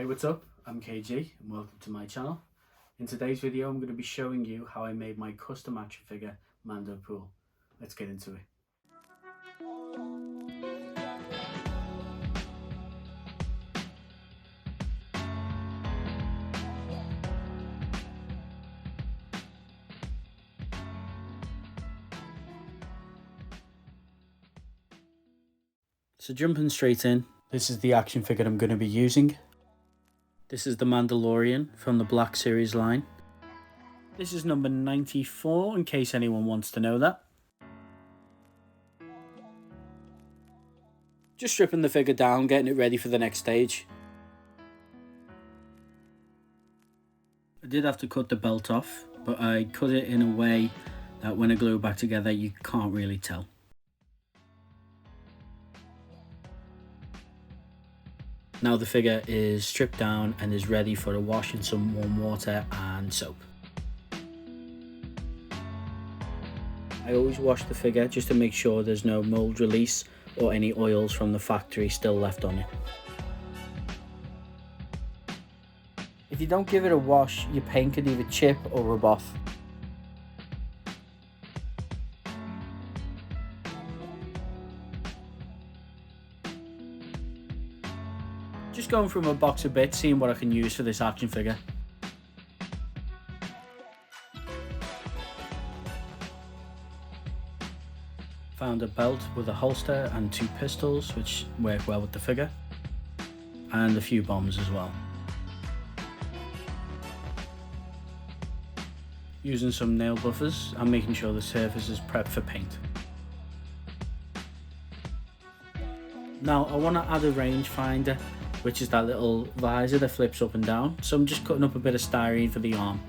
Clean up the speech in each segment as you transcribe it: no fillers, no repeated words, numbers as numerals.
Hey, what's up? I'm KG and welcome to my channel. In today's video I'm going to be showing you how I made my custom action figure MandoPool. Let's get into it. So jumping straight in, this is the action figure I'm going to be using. This is the Mandalorian from the Black Series line. This is number 94 in case anyone wants to know that. Just stripping the figure down, getting it ready for the next stage. I did have to cut the belt off, but I cut it in a way that when I glue it back together you can't really tell. Now the figure is stripped down and is ready for a wash in some warm water and soap. I always wash the figure just to make sure there's no mold release or any oils from the factory still left on it. If you don't give it a wash, your paint could either chip or rub off. Just going through my box a bit, seeing what I can use for this action figure. Found a belt with a holster and 2 pistols, which work well with the figure, and a few bombs as well. Using some nail buffers and making sure the surface is prepped for paint. Now I want to add a rangefinder, which is that little visor that flips up and down, so I'm just cutting up a bit of styrene for the arm.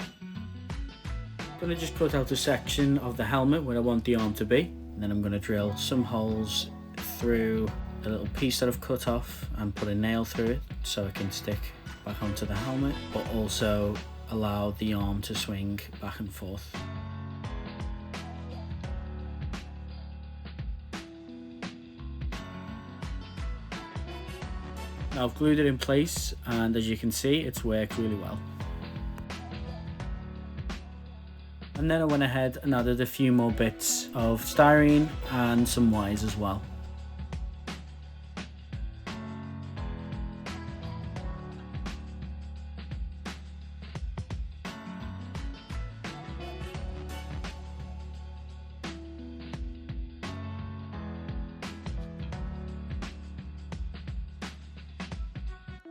I'm going to just cut out a section of the helmet where I want the arm to be, and then I'm going to drill some holes through a little piece that I've cut off and put a nail through it so it can stick back onto the helmet, but also allow the arm to swing back and forth. Now I've glued it in place, and as you can see it's worked really well. And then I went ahead and added a few more bits of styrene and some wires as well.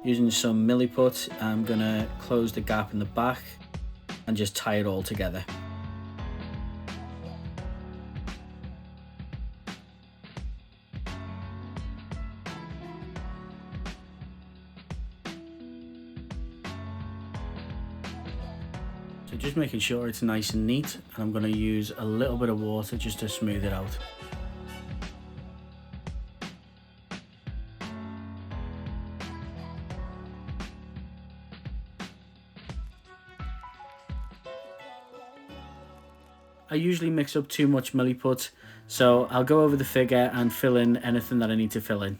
Using some milliput, I'm going to close the gap in the back and just tie it all together. So just making sure it's nice and neat, and I'm going to use a little bit of water just to smooth it out. I usually mix up too much milliput, so I'll go over the figure and fill in anything that I need to fill in.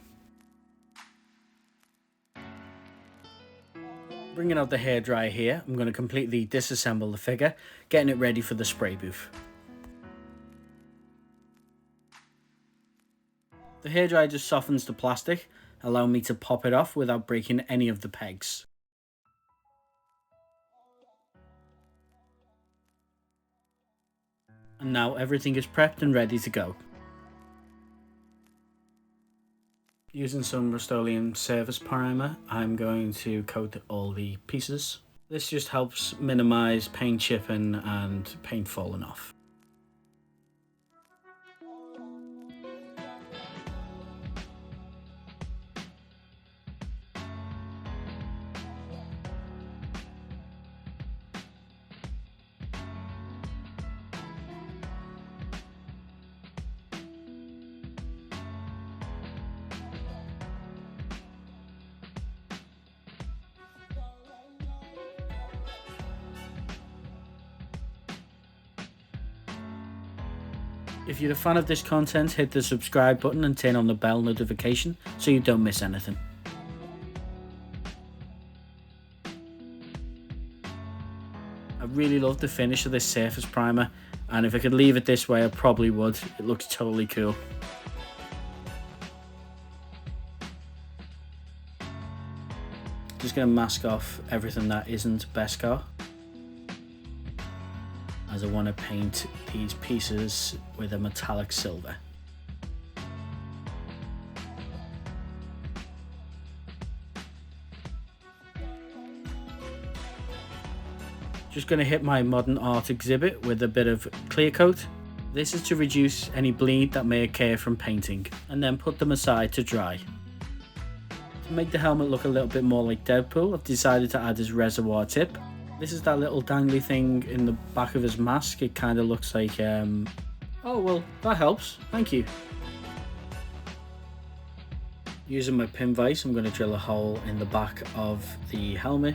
Bringing out the hairdryer here, I'm going to completely disassemble the figure, getting it ready for the spray booth. The hairdryer just softens the plastic, allowing me to pop it off without breaking any of the pegs. And now everything is prepped and ready to go. Using some Rust-Oleum surface primer, I'm going to coat all the pieces. This just helps minimize paint chipping and paint falling off. If you're a fan of this content, hit the subscribe button and turn on the bell notification so you don't miss anything. I really love the finish of this surface primer, and if I could leave it this way I probably would. It looks totally cool. Just going to mask off everything that isn't Beskar, as I want to paint these pieces with a metallic silver. Just going to hit my modern art exhibit with a bit of clear coat. This is to reduce any bleed that may occur from painting, and then put them aside to dry. To make the helmet look a little bit more like Deadpool, I've decided to add his reservoir tip. This is that little dangly thing in the back of his mask. It kind of looks like, oh well, that helps, thank you. Using my pin vise, I'm going to drill a hole in the back of the helmet.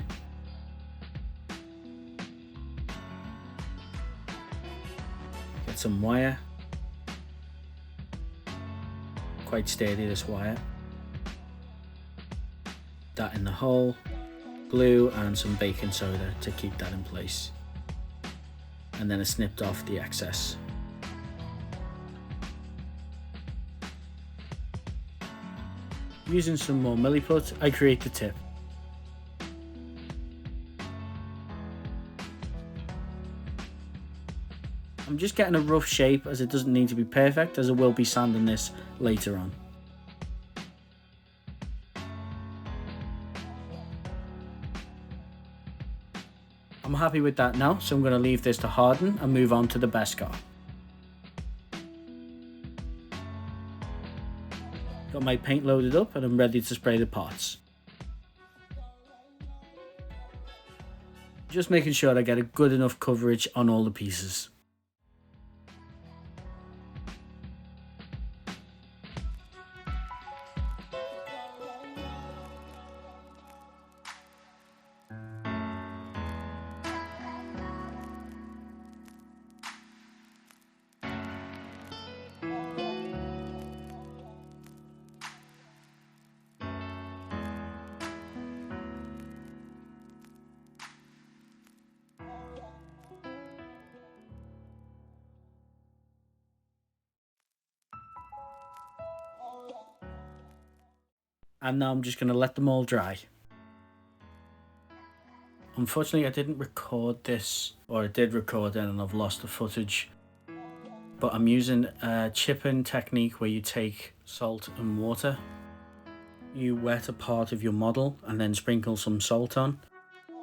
Get some wire. Quite sturdy, this wire. That in the hole, glue and some baking soda to keep that in place, and then I snipped off the excess. Using some more milliput, I create the tip. I'm just getting a rough shape as it doesn't need to be perfect, as I will be sanding this later on. I'm happy with that now, so I'm going to leave this to harden and move on to the Beskar. Got my paint loaded up and I'm ready to spray the parts. Just making sure I get a good enough coverage on all the pieces. And now I'm just going to let them all dry. Unfortunately I didn't record this, or I did record it and I've lost the footage. But I'm using a chipping technique where you take salt and water. You wet a part of your model and then sprinkle some salt on.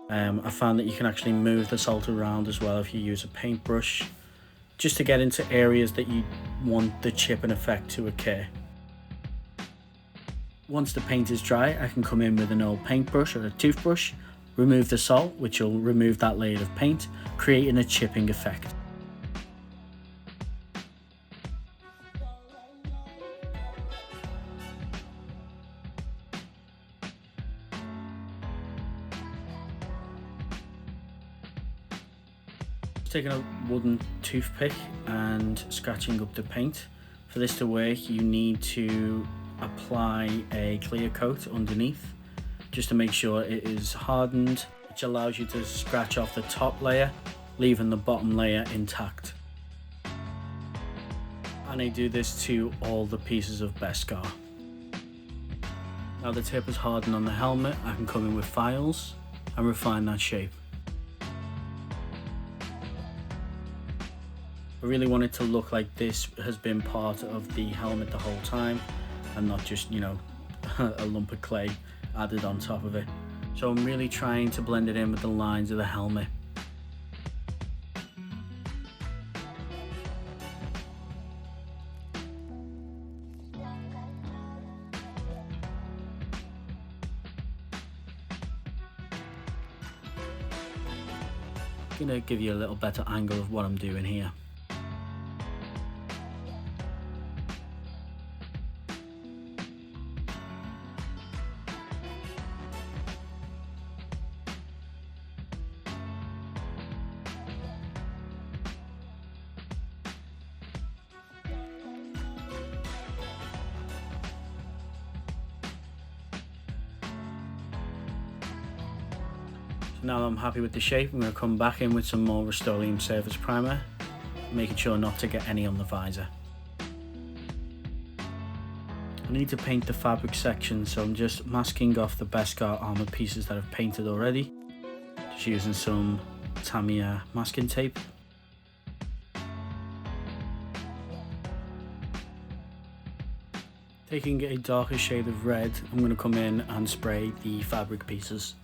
I found that you can actually move the salt around as well if you use a paintbrush, just to get into areas that you want the chipping effect to occur. Once the paint is dry, I can come in with an old paintbrush or a toothbrush, remove the salt, which will remove that layer of paint, creating a chipping effect. Taking a wooden toothpick and scratching up the paint. For this to work, you need to apply a clear coat underneath just to make sure it is hardened, which allows you to scratch off the top layer, leaving the bottom layer intact. And I do this to all the pieces of Beskar. Now the tip is hardened on the helmet, I can come in with files and refine that shape. I really want it to look like this has been part of the helmet the whole time and not just, you know, a lump of clay added on top of it. So I'm really trying to blend it in with the lines of the helmet. I'm gonna give you a little better angle of what I'm doing here. So now I'm happy with the shape, I'm going to come back in with some more Rust-Oleum surface primer, making sure not to get any on the visor. I need to paint the fabric section, so I'm just masking off the Beskar armor pieces that I've painted already, just using some Tamiya masking tape. Taking a darker shade of red, I'm going to come in and spray the fabric pieces.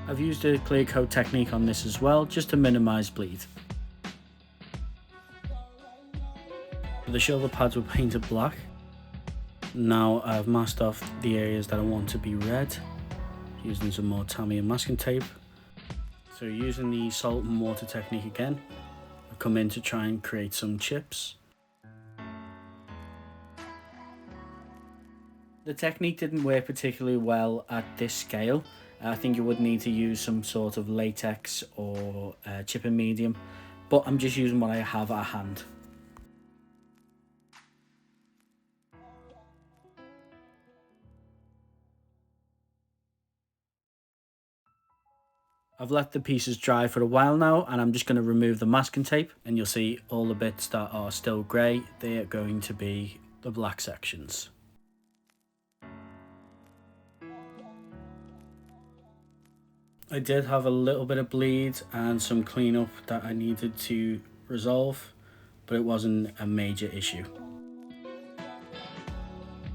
I've used a clear coat technique on this as well, just to minimise bleed. The shoulder pads were painted black. Now I've masked off the areas that I want to be red, using some more Tamiya masking tape. So using the salt and water technique again, I've come in to try and create some chips. The technique didn't work particularly well at this scale. I think you would need to use some sort of latex or chipping medium, but I'm just using what I have at hand. I've let the pieces dry for a while now, and I'm just going to remove the masking tape, and you'll see all the bits that are still grey, they are going to be the black sections. I did have a little bit of bleed and some cleanup that I needed to resolve, but it wasn't a major issue.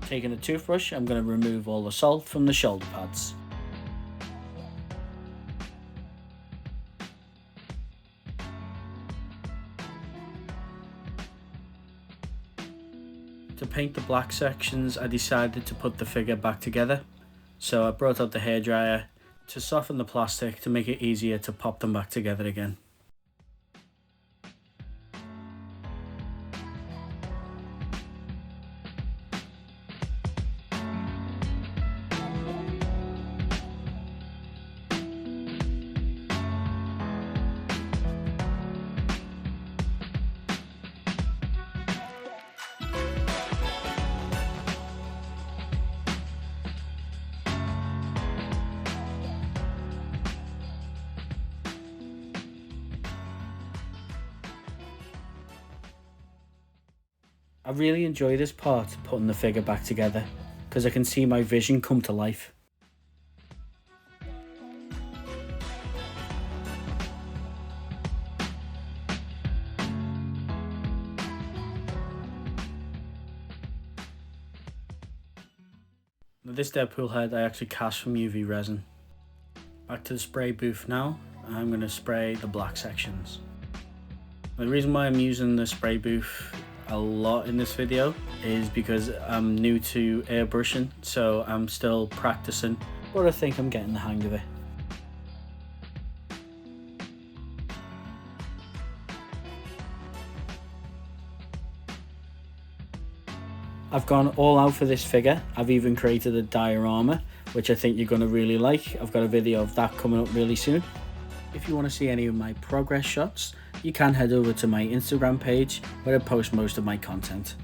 Taking a toothbrush, I'm going to remove all the salt from the shoulder pads. To paint the black sections, I decided to put the figure back together. So I brought out the hairdryer to soften the plastic to make it easier to pop them back together again. I really enjoy this part, putting the figure back together, because I can see my vision come to life. Now this Deadpool head I actually cast from UV resin. Back to the spray booth now, I'm going to spray the black sections. The reason why I'm using the spray booth a lot in this video is because I'm new to airbrushing, so I'm still practicing, but I think I'm getting the hang of it. I've gone all out for this figure. I've even created a diorama, which I think you're going to really like. I've got a video of that coming up really soon. If you want to see any of my progress shots, you can head over to my Instagram page where I post most of my content.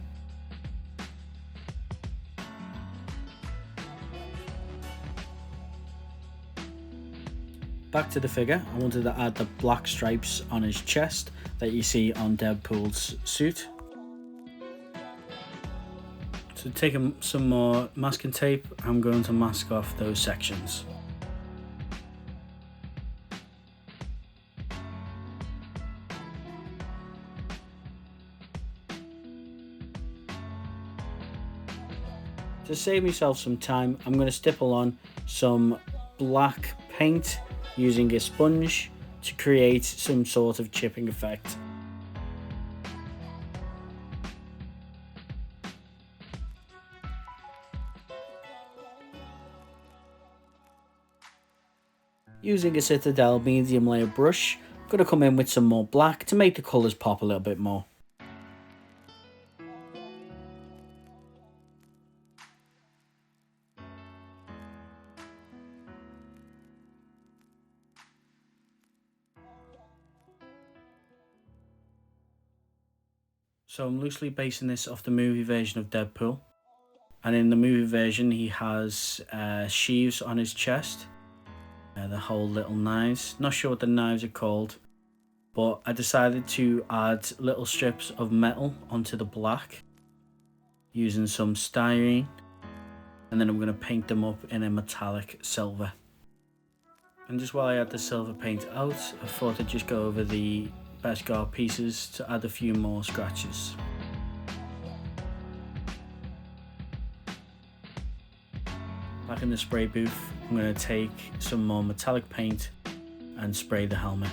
Back to the figure, I wanted to add the black stripes on his chest that you see on Deadpool's suit. So taking some more masking tape, I'm going to mask off those sections. To save myself some time, I'm going to stipple on some black paint using a sponge to create some sort of chipping effect. Using a Citadel medium layer brush, I'm going to come in with some more black to make the colours pop a little bit more. So I'm loosely basing this off the movie version of Deadpool, and in the movie version he has sheaves on his chest, the whole little knives. Not sure what the knives are called, but I decided to add little strips of metal onto the black using some styrene, and then I'm going to paint them up in a metallic silver. And just while I had the silver paint out, I thought I'd just go over the best guard pieces to add a few more scratches. Back in the spray booth, I'm going to take some more metallic paint and spray the helmet.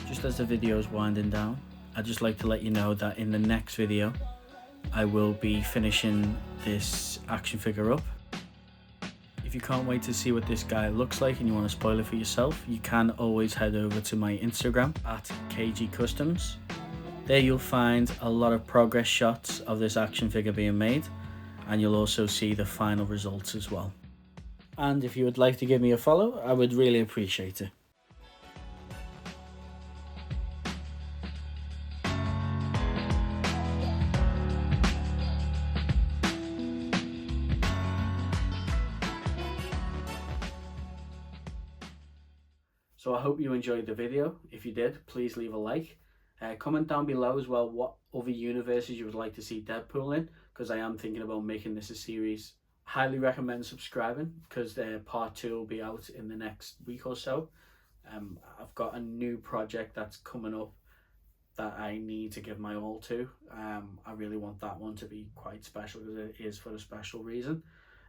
Just as the video is winding down, I'd just like to let you know that in the next video I will be finishing this action figure up. If you can't wait to see what this guy looks like and you want to spoil it for yourself, you can always head over to my Instagram at KG Customs. There you'll find a lot of progress shots of this action figure being made, and you'll also see the final results as well. And if you would like to give me a follow, I would really appreciate it. So I hope you enjoyed the video. If you did, please leave a like. Comment down below as well what other universes you would like to see Deadpool in, because I am thinking about making this a series. Highly recommend subscribing, because part 2 will be out in the next week or so. I've got a new project that's coming up that I need to give my all to. I really want that one to be quite special, because it is for a special reason.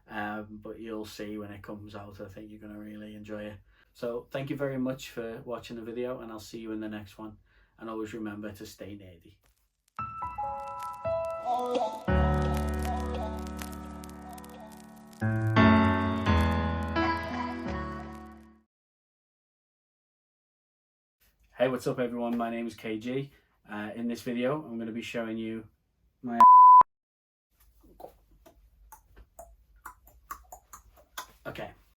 But you'll see when it comes out. I think you're going to really enjoy it. So thank you very much for watching the video, and I'll see you in the next one. And always remember to stay nerdy. Hey, what's up everyone? My name is KG. In this video I'm going to be showing you